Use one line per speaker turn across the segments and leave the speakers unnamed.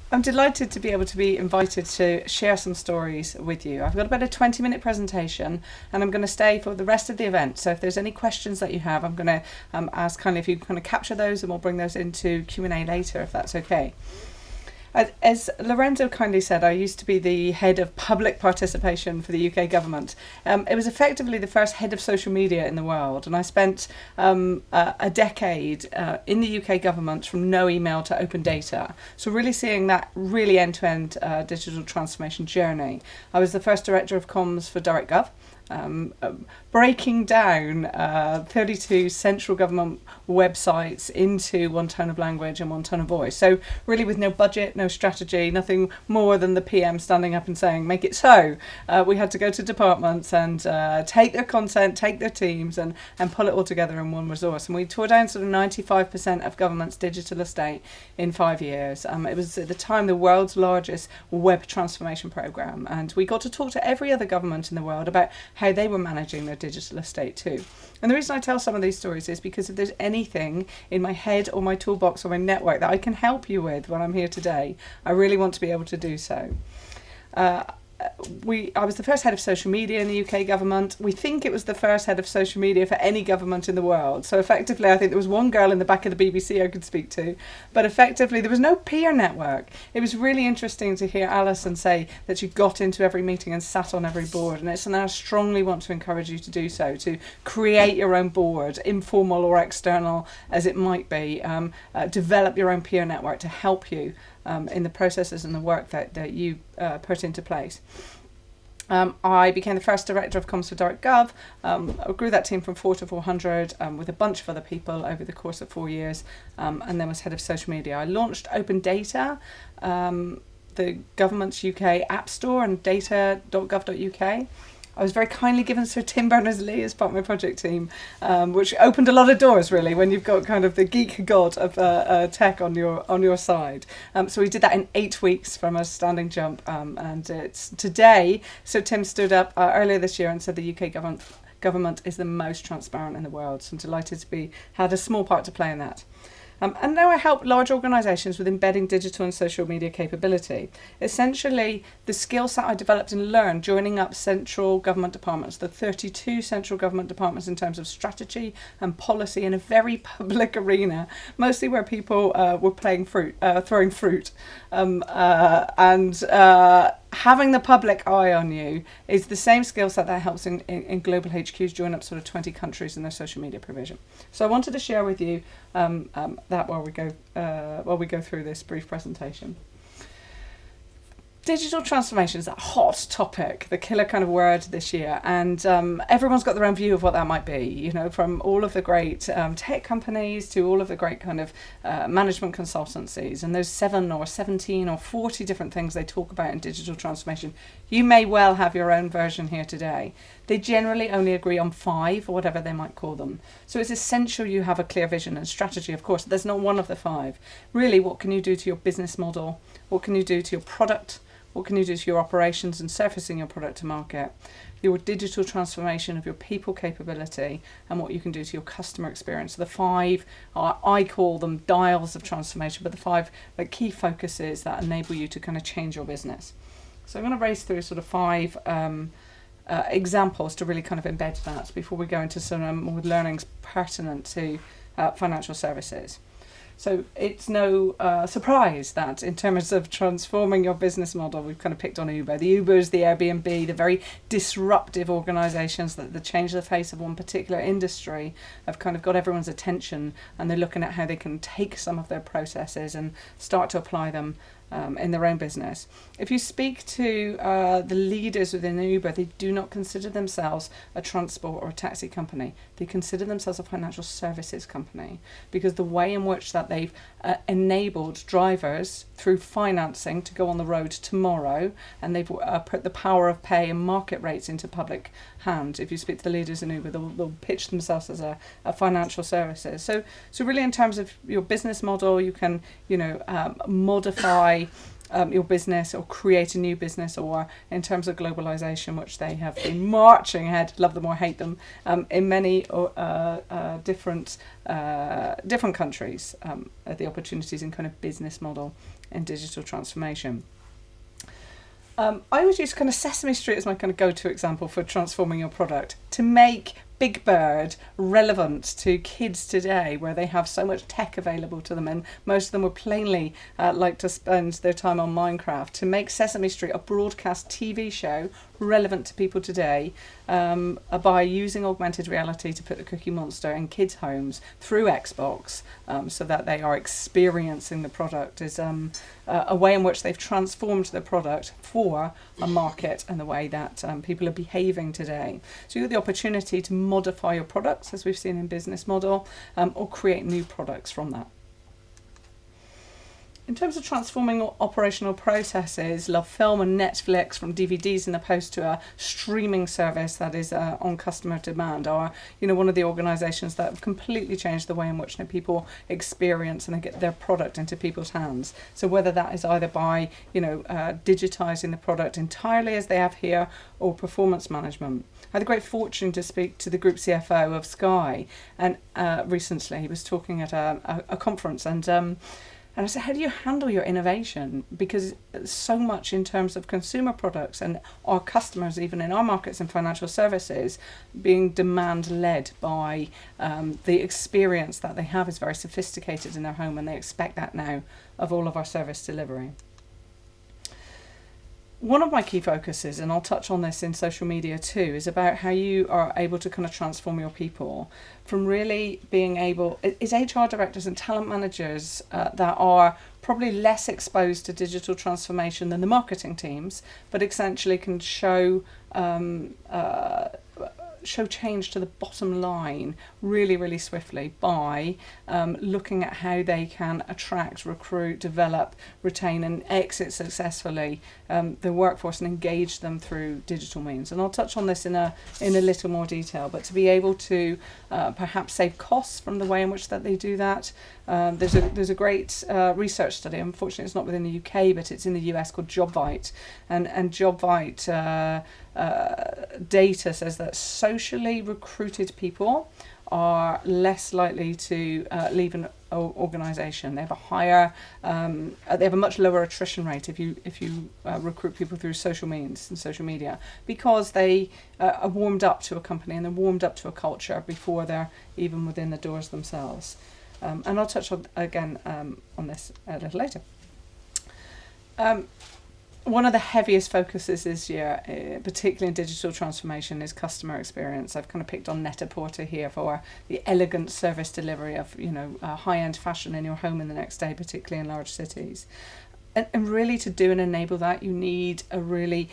I'm delighted to be able to be invited to share some stories with you. I've got about a 20-minute presentation and I'm going to stay for the rest of the event. So if there's any questions that you have, I'm going to ask kindly if you kind of capture those, and we'll bring those into Q&A later if that's okay. As Lorenzo kindly said, I used to be the head of public participation for the UK government. It was effectively the first head of social media in the world, and I spent a decade in the UK government from no email to open data. So really seeing that really end-to-end digital transformation journey. I was the first director of comms for DirectGov. Breaking down 32 central government websites into one tone of language and one tone of voice. So really with no budget, no strategy, nothing more than the PM standing up and saying, make it so. We had to go to departments and take their content, take their teams and pull it all together in one resource. And we tore down sort of 95% of government's digital estate in 5 years. It was at the time the world's largest web transformation programme. And we got to talk to every other government in the world about how they were managing their digital estate too. And the reason I tell some of these stories is because if there's anything in my head or my toolbox or my network that I can help you with when I'm here today, I really want to be able to do so. I was the first head of social media in the UK government. We think it was the first head of social media for any government in the world. So effectively, I think there was one girl in the back of the BBC I could speak to, but effectively there was no peer network. It was really interesting to hear Alison say that she got into every meeting and sat on every board, and it's something I strongly want to encourage you to do so, to create your own board, informal or external as it might be. Develop your own peer network to help you in the processes and the work that you put into place. I became the first director of comms for DirectGov. I grew that team from 4 to 400 with a bunch of other people over the course of 4 years, and then was head of social media. I launched Open Data, the government's UK app store, and data.gov.uk. I was very kindly given Sir Tim Berners-Lee as part of my project team, which opened a lot of doors really when you've got kind of the geek god of tech on your side. So we did that in 8 weeks from a standing jump, and it's today. So Tim stood up earlier this year and said the UK government is the most transparent in the world. So I'm delighted to be had a small part to play in that. And now I help large organisations with embedding digital and social media capability. Essentially, the skill set I developed and learned joining up central government departments, the 32 central government departments in terms of strategy and policy in a very public arena, mostly where people were throwing fruit. Having the public eye on you is the same skill set that helps in global HQs join up sort of 20 countries in their social media provision. So I wanted to share with you that while we go through this brief presentation. Digital transformation is a hot topic, the killer kind of word this year, and everyone's got their own view of what that might be, you know, from all of the great tech companies to all of the great kind of management consultancies, and there's 7 or 17 or 40 different things they talk about in digital transformation. You may well have your own version here today. They generally only agree on 5 or whatever they might call them. So it's essential you have a clear vision and strategy. Of course, there's not one of the 5. Really, what can you do to your business model? What can you do to your product? What can you do to your operations and surfacing your product to market? Your digital transformation of your people capability, and what you can do to your customer experience. So the 5 are, I call them dials of transformation, but the 5 like key focuses that enable you to kind of change your business. So I'm going to race through sort of 5 examples to really kind of embed that before we go into some more learnings pertinent to financial services. So it's no surprise that in terms of transforming your business model, we've kind of picked on Uber. The Ubers, the Airbnb, the very disruptive organisations that change the face of one particular industry have kind of got everyone's attention, and they're looking at how they can take some of their processes and start to apply them in their own business. If you speak to the leaders within Uber, they do not consider themselves a transport or a taxi company. They consider themselves a financial services company, because the way in which that they've enabled drivers through financing to go on the road tomorrow, and they've put the power of pay and market rates into public hand. If you speak to the leaders in Uber, they'll pitch themselves as a financial services. So really in terms of your business model, you can modify your business or create a new business, or in terms of globalization, which they have been marching ahead, love them or hate them, in many different countries, the opportunities in kind of business model and digital transformation. I always use kind of Sesame Street as my kind of go-to example for transforming your product to make Big Bird relevant to kids today, where they have so much tech available to them, and most of them would plainly like to spend their time on Minecraft. To make Sesame Street a broadcast TV show relevant to people today, by using augmented reality to put the Cookie Monster in kids' homes through Xbox, so that they are experiencing the product, is a way in which they've transformed the product for a market and the way that people are behaving today. So you have the opportunity to modify your products, as we've seen in business model, or create new products from that. In terms of transforming operational processes, love film and Netflix from DVDs in the post to a streaming service that is on customer demand are, one of the organisations that have completely changed the way in which people experience and they get their product into people's hands. So whether that is either by, digitising the product entirely as they have here, or performance management. I had the great fortune to speak to the group CFO of Sky, and recently he was talking at a conference, and I said, how do you handle your innovation? Because so much in terms of consumer products and our customers, even in our markets and financial services, being demand-led by the experience that they have is very sophisticated in their home, and they expect that now of all of our service delivery. One of my key focuses, and I'll touch on this in social media too, is about how you are able to kind of transform your people from really being able, is HR directors and talent managers that are probably less exposed to digital transformation than the marketing teams, but essentially can show change to the bottom line really, really swiftly by looking at how they can attract, recruit, develop, retain and exit successfully the workforce and engage them through digital means. And I'll touch on this in a little more detail, but to be able to perhaps save costs from the way in which that they do that. There's a great research study, unfortunately it's not within the UK, but it's in the US, called JobVite, and JobVite data says that socially recruited people are less likely to leave an organisation. They have a higher, they have a much lower attrition rate if you recruit people through social means and social media, because they are warmed up to a company and they're warmed up to a culture before they're even within the doors themselves. And I'll touch on again on this a little later. One of the heaviest focuses this year, particularly in digital transformation, is customer experience. I've kind of picked on Net-a-Porter here for the elegant service delivery of high-end fashion in your home in the next day, particularly in large cities. And really, to do and enable that, you need a really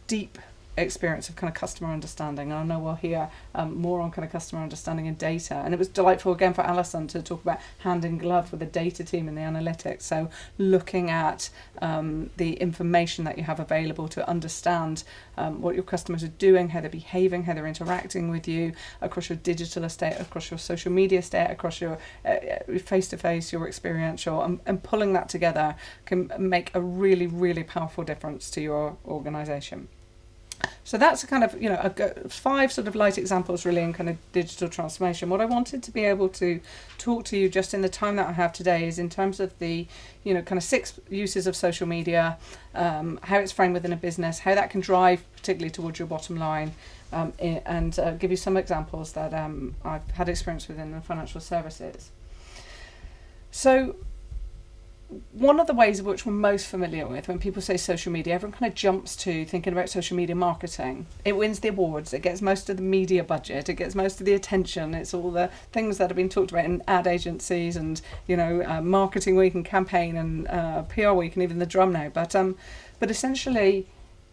deep experience of kind of customer understanding. And I know we'll hear more on kind of customer understanding and data. And it was delightful again for Alison to talk about hand in glove with the data team and the analytics. So looking at the information that you have available to understand what your customers are doing, how they're behaving, how they're interacting with you across your digital estate, across your social media estate, across your face-to-face, your experiential, and pulling that together can make a really, really powerful difference to your organisation. So that's a kind of, 5 sort of light examples really in kind of digital transformation. What I wanted to be able to talk to you just in the time that I have today is in terms of the, kind of 6 uses of social media, how it's framed within a business, how that can drive particularly towards your bottom line, and give you some examples that I've had experience with in the financial services. So one of the ways of which we're most familiar with when people say social media, everyone kind of jumps to thinking about social media marketing. It wins the awards, it gets most of the media budget, it gets most of the attention, it's all the things that have been talked about in ad agencies and marketing week and campaign and PR week and even the drum now. But essentially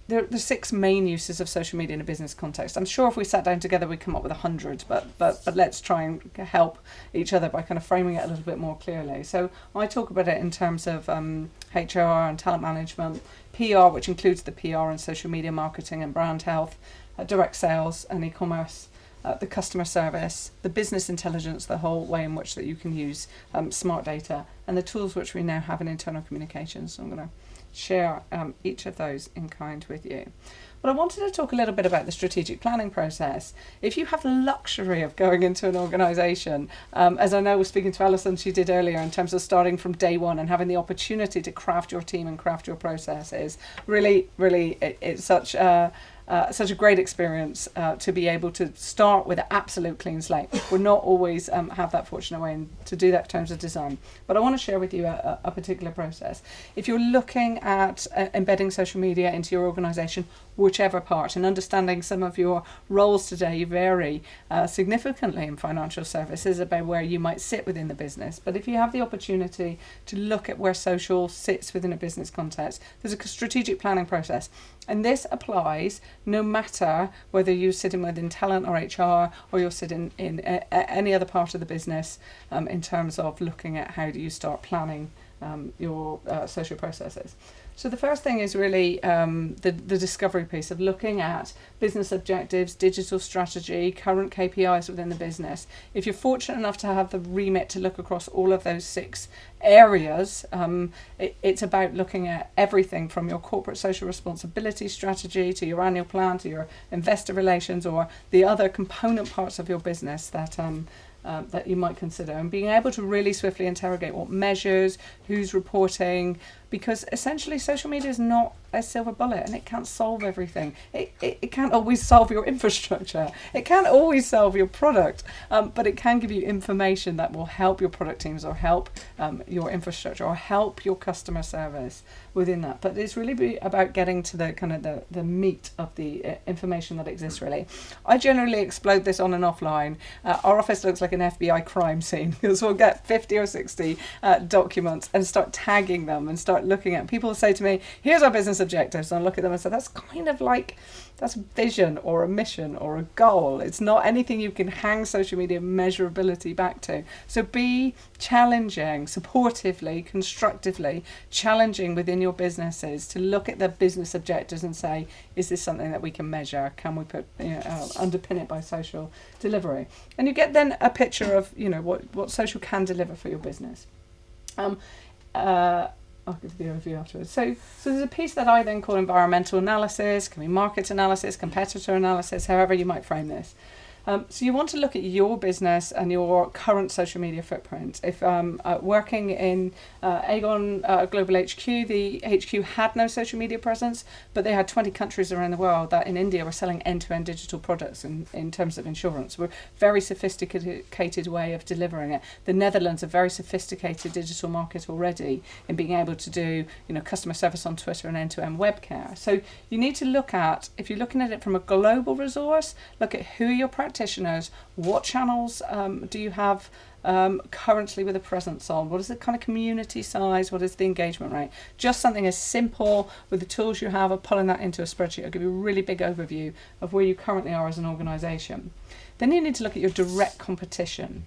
there are the 6 main uses of social media in a business context. I'm sure if we sat down together we'd come up with 100, but let's try and help each other by kind of framing it a little bit more clearly. So I talk about it in terms of HR and talent management, PR, which includes the PR and social media marketing and brand health, direct sales and e-commerce, the customer service, the business intelligence, the whole way in which that you can use smart data, and the tools which we now have in internal communications. So I'm going to share each of those in kind with you. But I wanted to talk a little bit about the strategic planning process. If you have the luxury of going into an organisation, as I know I was speaking to Alison, she did earlier, in terms of starting from day one and having the opportunity to craft your team and craft your processes, really, it's such a great experience to be able to start with an absolute clean slate. We're not always have that fortunate way to do that in terms of design. But I want to share with you a particular process. If you're looking at embedding social media into your organisation, whichever part, and understanding some of your roles today vary significantly in financial services about where you might sit within the business. But if you have the opportunity to look at where social sits within a business context, there's a strategic planning process. And this applies no matter whether you're sitting within talent or HR, or you're sitting in any other part of the business, in terms of looking at how do you start planning your social processes. So the first thing is really the discovery piece of looking at business objectives, digital strategy, current KPIs within the business. If you're fortunate enough to have the remit to look across all of those 6 areas, it's about looking at everything from your corporate social responsibility strategy to your annual plan to your investor relations or the other component parts of your business that you might consider, and being able to really swiftly interrogate what measures, who's reporting, because essentially social media is not a silver bullet and it can't solve everything. It can't always solve your infrastructure. It can't always solve your product, but it can give you information that will help your product teams or help your infrastructure or help your customer service within that. But it's really about getting to the kind of the meat of the information that exists really. I generally explode this on and offline. Our office looks like an FBI crime scene because we'll get 50 or 60 documents and start tagging them and start looking at. People say to me, here's our business objectives, and I look at them and say, that's kind of like, that's a vision or a mission or a goal. It's not anything you can hang social media measurability back to. So be challenging, supportively, constructively challenging within your businesses to look at the business objectives and say, is this something that we can measure? Can we put underpin it by social delivery? And you get then a picture of what social can deliver for your business. I'll give the overview afterwards. So there's a piece that I then call environmental analysis, can be market analysis, competitor analysis, however you might frame this. So you want to look at your business and your current social media footprint. If working in Aegon Global HQ, the HQ had no social media presence, but they had 20 countries around the world that in India were selling end-to-end digital products in terms of insurance. We're a very sophisticated way of delivering it. The Netherlands, a very sophisticated digital market already in being able to do customer service on Twitter and end-to-end web care. So you need to look at, if you're looking at it from a global resource, look at who your practitioners, what channels do you have currently with a presence on, what is the kind of community size, what is the engagement rate. Just something as simple with the tools you have of pulling that into a spreadsheet. I'll give you a really big overview of where you currently are as an organisation. Then you need to look at your direct competition.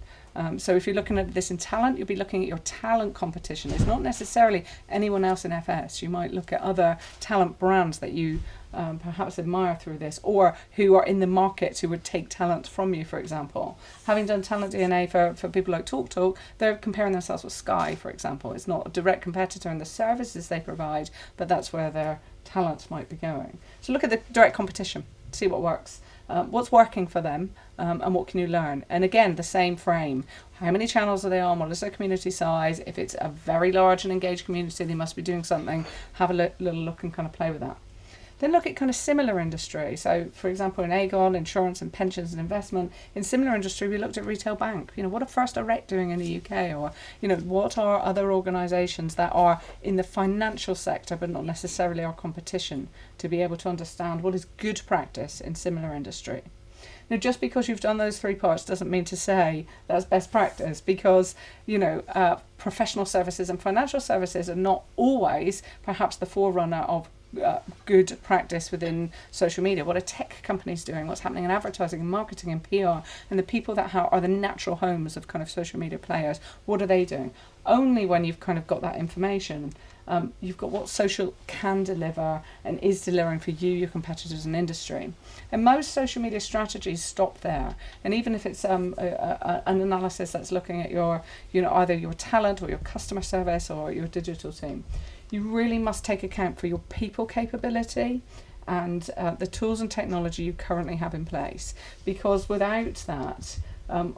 So if you're looking at this in talent, you'll be looking at your talent competition. It's not necessarily anyone else in FS. You might look at other talent brands that you perhaps admire through this, or who are in the market who would take talent from you, for example. Having done talent DNA for people like TalkTalk, they're comparing themselves with Sky, for example. It's not a direct competitor in the services they provide, but that's where their talents might be going. So look at the direct competition, see what works. What's working for them, and what can you learn? And again, the same frame. How many channels are they on? What is their community size? If it's a very large and engaged community, they must be doing something. Have a little look and kind of play with that. Then look at kind of similar industry. So, for example, in Aegon, insurance and pensions and investment, in similar industry, we looked at retail bank. What are First Direct doing in the UK? Or, what are other organisations that are in the financial sector, but not necessarily our competition, to be able to understand what is good practice in similar industry. Now, just because you've done those 3 parts doesn't mean to say that's best practice, because, professional services and financial services are not always perhaps the forerunner of good practice within social media. What are tech companies doing? What's happening in advertising and marketing and PR? And the people that are the natural homes of kind of social media players, what are they doing? Only when you've kind of got that information, you've got what social can deliver and is delivering for you, your competitors and industry. And most social media strategies stop there. And even if it's an analysis that's looking at your, either your talent or your customer service or your digital team, you really must take account for your people capability and the tools and technology you currently have in place. Because without that,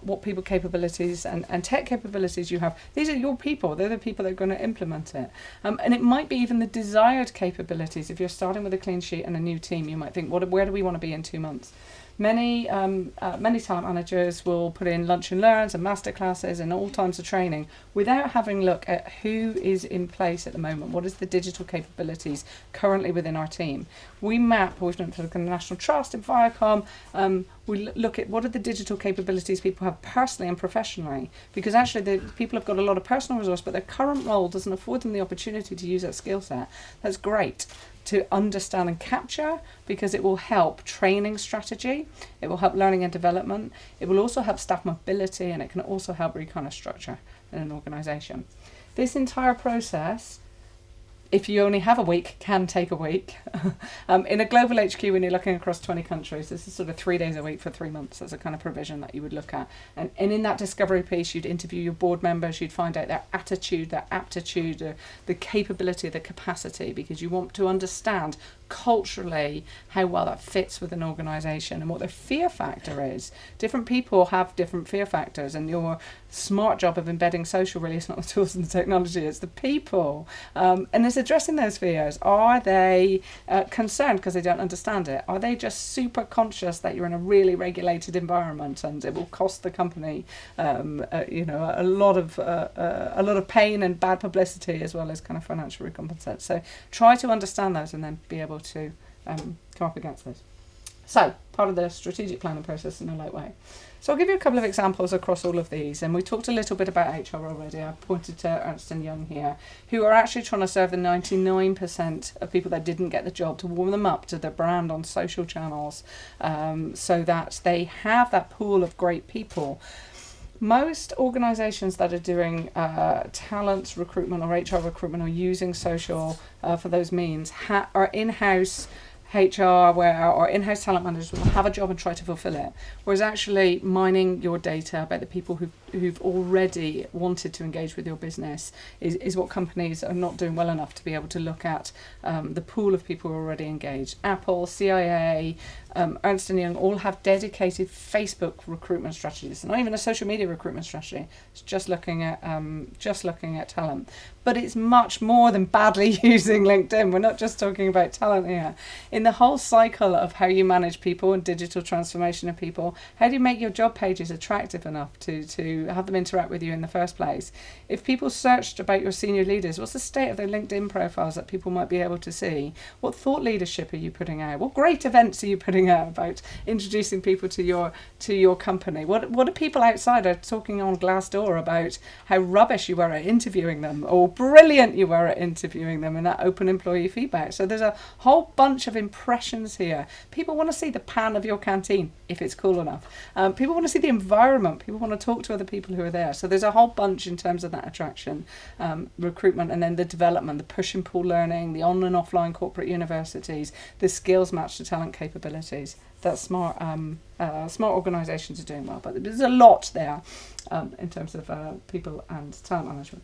what people capabilities and tech capabilities you have, these are your people. They're the people that are going to implement it. And it might be even the desired capabilities. If you're starting with a clean sheet and a new team, you might think, where do we want to be in 2 months? Many talent managers will put in lunch and learns and masterclasses and all types of training without having a look at who is in place at the moment. What is the digital capabilities currently within our team? We've looked at the National Trust and Viacom. We look at what are the digital capabilities people have personally and professionally, because actually the people have got a lot of personal resource, but their current role doesn't afford them the opportunity to use that skill set. That's great to understand and capture, because it will help training strategy, it will help learning and development, it will also help staff mobility, and it can also help kind of structure in an organisation. This entire process, if you only have a week, can take a week. In a global HQ, when you're looking across 20 countries, this is sort of 3 days a week for 3 months as a kind of provision that you would look at. And in that discovery piece, you'd interview your board members, you'd find out their attitude, their aptitude, the capability, the capacity, because you want to understand culturally how well that fits with an organisation and what their fear factor is. Different people have different fear factors, and your smart job of embedding social really is not the tools and the technology, it's the people. And it's addressing those fears. Are they concerned because they don't understand it? Are they just super conscious that you're in a really regulated environment and it will cost the company a lot of pain and bad publicity, as well as kind of financial recompense? So try to understand those and then be able to come up against those. So part of the strategic planning process in a light way. So I'll give you a couple of examples across all of these, and we talked a little bit about HR already. I pointed to Ernst & Young here, who are actually trying to serve the 99% of people that didn't get the job, to warm them up to their brand on social channels, so that they have that pool of great people. Most organisations that are doing talent recruitment or HR recruitment or using social for those means are in-house HR or in-house talent managers will have a job and try to fulfill it. Whereas actually mining your data about the people who've already wanted to engage with your business is what companies are not doing well enough to be able to look at the pool of people who are already engaged. Apple, CIA, Ernst & Young all have dedicated Facebook recruitment strategies. Not even a social media recruitment strategy. It's just looking at talent. But it's much more than badly using LinkedIn. We're not just talking about talent here. In the whole cycle of how you manage people and digital transformation of people, how do you make your job pages attractive enough to have them interact with you in the first place? If people searched about your senior leaders, what's the state of their LinkedIn profiles that people might be able to see? What thought leadership are you putting out? What great events are you putting out about introducing people to your company? What are people outside are talking on Glassdoor about how rubbish you were at interviewing them, or brilliant you were at interviewing them in that open employee feedback? So there's a whole bunch of impressions here. People want to see the pan of your canteen if it's cool enough. People want to see the environment. People want to talk to other people who are there. So there's a whole bunch in terms of that attraction, recruitment, and then the development, the push and pull learning, the on and offline corporate universities, the skills match to talent capabilities. That's smart organisations are doing well, but there's a lot there in terms of people and talent management.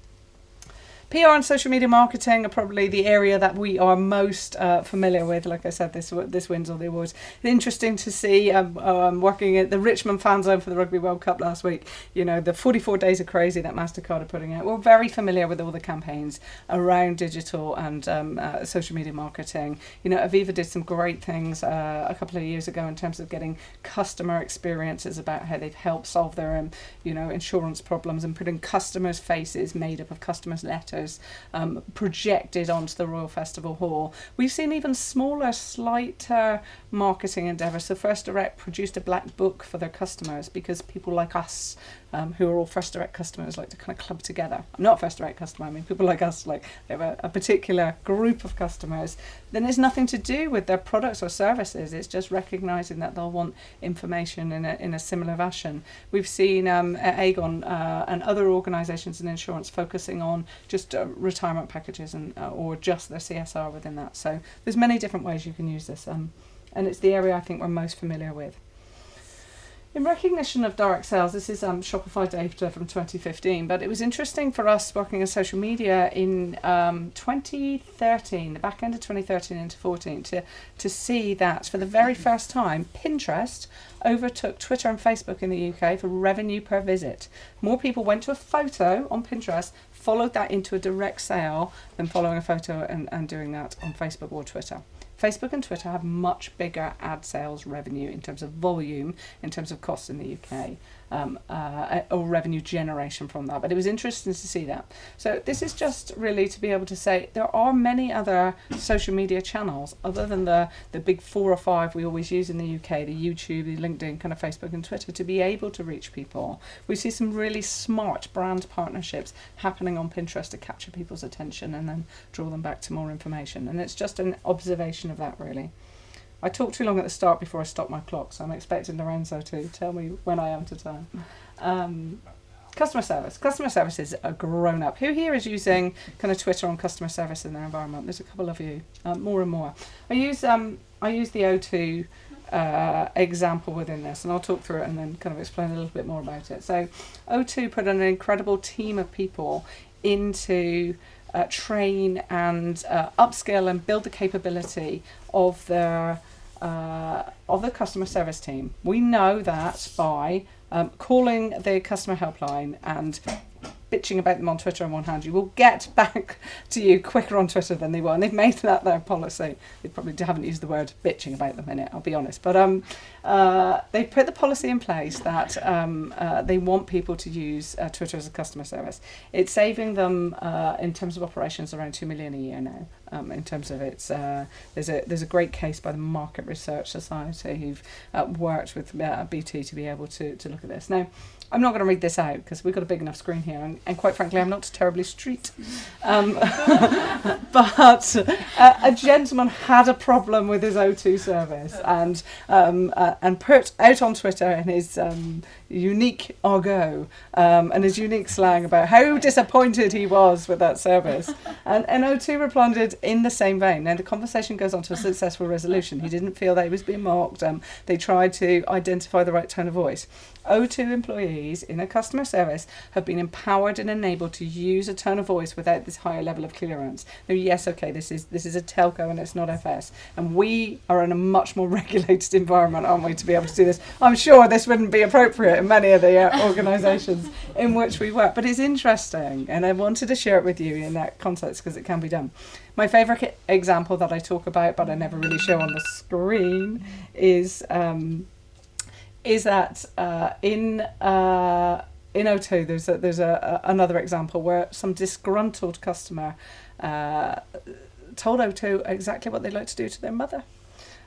PR and social media marketing are probably the area that we are most familiar with. Like I said, this wins all the awards. It's interesting to see working at the Richmond fan zone for the Rugby World Cup last week. The 44 Days of Crazy that MasterCard are putting out. We're very familiar with all the campaigns around digital and social media marketing. Aviva did some great things a couple of years ago in terms of getting customer experiences about how they've helped solve their insurance problems, and putting customers' faces made up of customers' letters characters projected onto the Royal Festival Hall. We've seen even smaller, slighter marketing endeavours. So First Direct produced a black book for their customers because people like us, who are all First Direct customers, like to kind of club together. I'm not a First Direct customer, I mean people like us, like they have a particular group of customers. Then it's nothing to do with their products or services, it's just recognising that they'll want information in a similar fashion. We've seen Aegon and other organisations in insurance focusing on just retirement packages and or just their CSR within that. So there's many different ways you can use this, and it's the area I think we're most familiar with. In recognition of direct sales, this is Shopify data from 2015, but it was interesting for us working in social media in 2013, the back end of 2013 into 14, to see that for the very first time, Pinterest overtook Twitter and Facebook in the UK for revenue per visit. More people went to a photo on Pinterest, followed that into a direct sale than following a photo and doing that on Facebook or Twitter. Facebook and Twitter have much bigger ad sales revenue in terms of volume, in terms of costs in the UK, or revenue generation from that. But it was interesting to see that. So this is just really to be able to say there are many other social media channels other than the big 4 or 5 we always use in the UK, the YouTube, the LinkedIn, kind of Facebook and Twitter, to be able to reach people. We see some really smart brand partnerships happening on Pinterest to capture people's attention and then draw them back to more information. And it's just an observation of that, really. I talked too long at the start before I stopped my clock, so I'm expecting Lorenzo to tell me when I am to time. Customer service. Customer service is a grown-up. Who here is using kind of Twitter on customer service in their environment? There's a couple of you, more and more. I use the O2 example within this, and I'll talk through it and then kind of explain a little bit more about it. So O2 put an incredible team of people into train and upskill and build the capability of the customer service team. We know that by calling the customer helpline and bitching about them on Twitter on one hand, you will get back to you quicker on Twitter than they will, and they've made that their policy. They probably haven't used the word bitching about them in it, I'll be honest, but they put the policy in place that they want people to use Twitter as a customer service. It's saving them in terms of operations around 2 million a year now. In terms of its, there's a great case by the Market Research Society who've worked with BT to be able to look at this. Now, I'm not going to read this out because we've got a big enough screen here, and quite frankly, I'm not terribly street. But a gentleman had a problem with his O2 service and put out on Twitter in his unique argot and his unique slang about how disappointed he was with that service. And O2 responded in the same vein. Now, the conversation goes on to a successful resolution. He didn't feel that he was being mocked. They tried to identify the right tone of voice. O2 employees in a customer service have been empowered and enabled to use a tone of voice without this higher level of clearance. Now, yes, okay, this is a telco and it's not FS, and we are in a much more regulated environment, aren't we, to be able to do this. I'm sure this wouldn't be appropriate in many of the organisations in which we work, but it's interesting, and I wanted to share it with you in that context because it can be done. My favourite example that I talk about, but I never really show on the screen, is that in O2 there's another example where some disgruntled customer told O2 exactly what they'd like to do to their mother,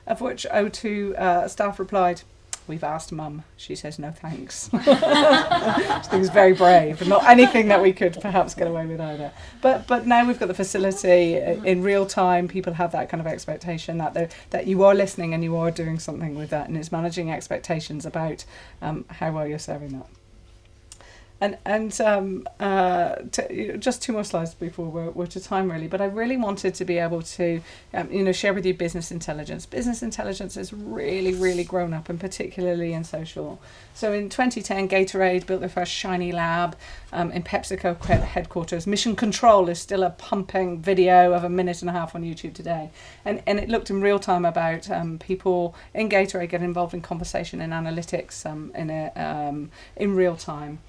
of which O2 staff replied, "We've asked Mum. She says no thanks." Which I think is very brave, and not anything that we could perhaps get away with either. But now we've got the facility in real time. People have that kind of expectation that you are listening and you are doing something with that, and it's managing expectations about how well you're serving that. Just 2 more slides before we're to time, really. But I really wanted to be able to, share with you business intelligence. Business intelligence has really, really grown up, and particularly in social. So in 2010, Gatorade built their first shiny lab in PepsiCo headquarters. Mission Control is still a pumping video of 1.5 minutes on YouTube today, and it looked in real time about people in Gatorade getting involved in conversation and analytics in real time.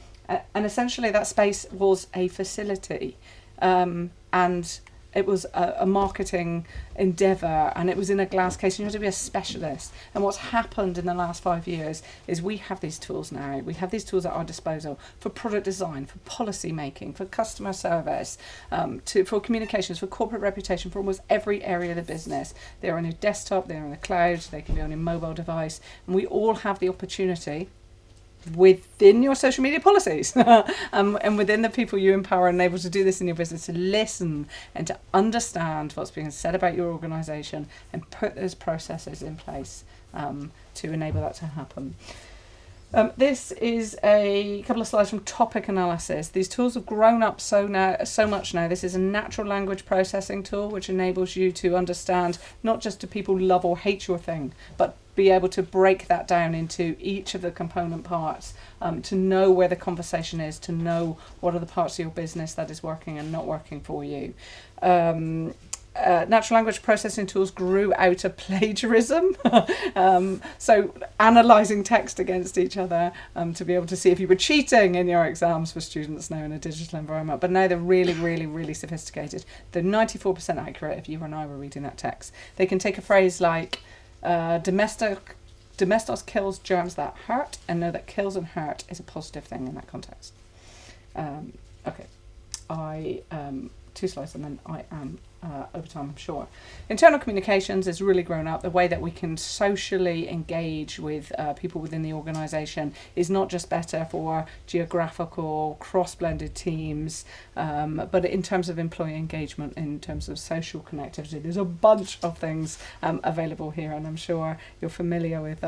And essentially that space was a facility, and a marketing endeavour, and it was in a glass case. You had to be a specialist. And what's happened in the last 5 years is we have these tools now. We have these tools at our disposal for product design, for policy making, for customer service, for communications, for corporate reputation, for almost every area of the business. They're on your desktop, they're on the cloud, they can be on your mobile device, and we all have the opportunity within your social media policies and within the people you empower and enable to do this in your business, to listen and to understand what's being said about your organisation and put those processes in place to enable that to happen. This is a couple of slides from topic analysis. These tools have grown up so much now. This is a natural language processing tool which enables you to understand not just do people love or hate your thing, but be able to break that down into each of the component parts, to know where the conversation is, to know what are the parts of your business that is working and not working for you. Natural language processing tools grew out of plagiarism, so analysing text against each other to be able to see if you were cheating in your exams for students now in a digital environment. But now they're really, really, really sophisticated. They're 94% accurate if you and I were reading that text. They can take a phrase like domestos kills germs that hurt, and know that kills and hurt is a positive thing in that context. Okay, two slides and then I am over time, I'm sure. Internal communications has really grown up. The way that we can socially engage with people within the organisation is not just better for geographical, cross-blended teams, but in terms of employee engagement, in terms of social connectivity. There's a bunch of things available here, and I'm sure you're familiar with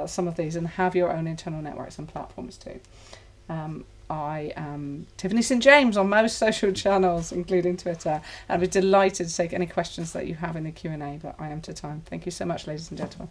some of these and have your own internal networks and platforms too. I am Tiffany St. James on most social channels, including Twitter. I'd be delighted to take any questions that you have in the Q&A, but I am to time. Thank you so much, ladies and gentlemen.